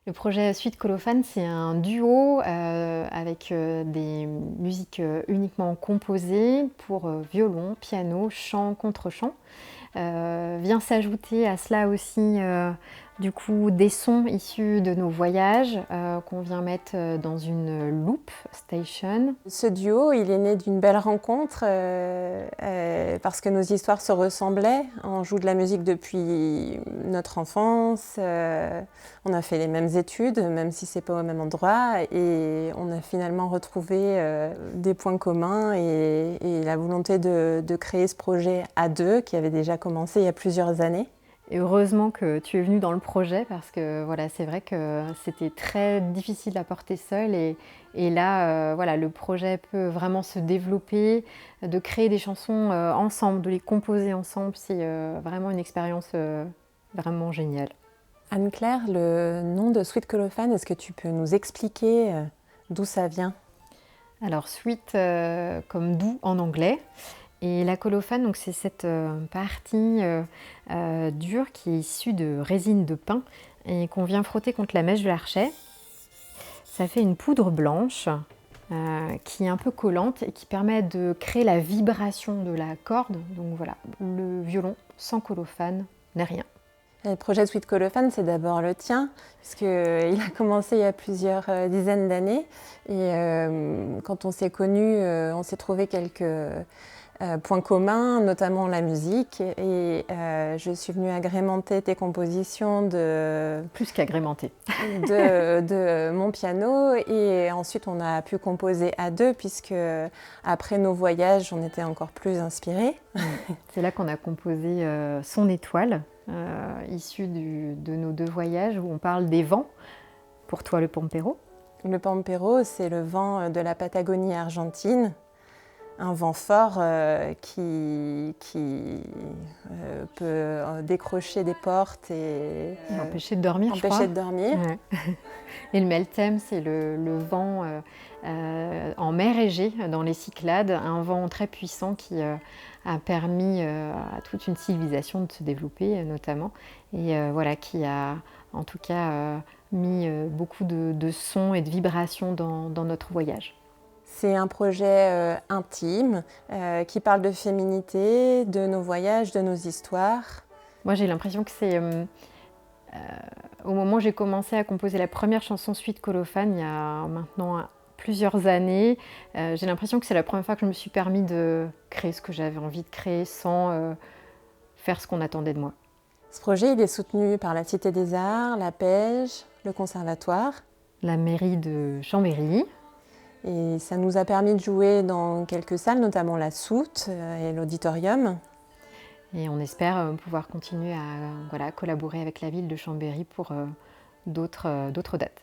Le projet Suite Colophane, c'est un duo avec des musiques uniquement composées pour violon, piano, chant, contre-chant. Vient s'ajouter à cela aussi du coup des sons issus de nos voyages qu'on vient mettre dans une loop station. Ce duo, il est né d'une belle rencontre parce que nos histoires se ressemblaient. On joue de la musique depuis notre enfance, on a fait les mêmes études, même si c'est pas au même endroit, et on a finalement retrouvé des points communs et la volonté de créer ce projet à deux qui avait déjà commencé il y a plusieurs années. Et heureusement que tu es venue dans le projet parce que voilà, c'est vrai que c'était très difficile à porter seul et là, voilà, le projet peut vraiment se développer, de créer des chansons ensemble, de les composer ensemble, c'est vraiment une expérience vraiment géniale. Anne-Claire, le nom de Suite Colophane, est-ce que tu peux nous expliquer d'où ça vient? Alors, suite comme doux en anglais. Et la colophane, donc c'est cette partie dure qui est issue de résine de pin et qu'on vient frotter contre la mèche de l'archet. Ça fait une poudre blanche qui est un peu collante et qui permet de créer la vibration de la corde. Donc voilà, le violon sans colophane n'est rien. Le projet de Suite Colophane, c'est d'abord le tien, puisqu'il a commencé il y a plusieurs dizaines d'années. Et quand on s'est connus, on s'est trouvé quelques points communs, notamment la musique. Et je suis venue agrémenter tes compositions Plus qu'agrémenté. de mon piano. Et ensuite, on a pu composer à deux, puisque après nos voyages, on était encore plus inspirés. C'est là qu'on a composé Son étoile. Issu de nos deux voyages où on parle des vents. Pour toi, le Pampero. Le Pampero, c'est le vent de la Patagonie argentine, un vent fort qui peut décrocher des portes et empêcher de dormir, je crois. Empêcher de dormir. Ouais. Et le Meltem, c'est le vent en mer Égée, dans les Cyclades, un vent très puissant qui a permis à toute une civilisation de se développer notamment, et voilà, qui a en tout cas mis beaucoup de sons et de vibrations dans notre voyage. C'est un projet intime qui parle de féminité, de nos voyages, de nos histoires. Moi, j'ai l'impression que c'est au moment où j'ai commencé à composer la première chanson Suite Colophane, il y a maintenant plusieurs années, j'ai l'impression que c'est la première fois que je me suis permis de créer ce que j'avais envie de créer sans faire ce qu'on attendait de moi. Ce projet, il est soutenu par la Cité des Arts, la Pège, le Conservatoire. La mairie de Chambéry. Et ça nous a permis de jouer dans quelques salles, notamment la Soute et l'Auditorium. Et on espère pouvoir continuer à collaborer avec la ville de Chambéry pour d'autres dates.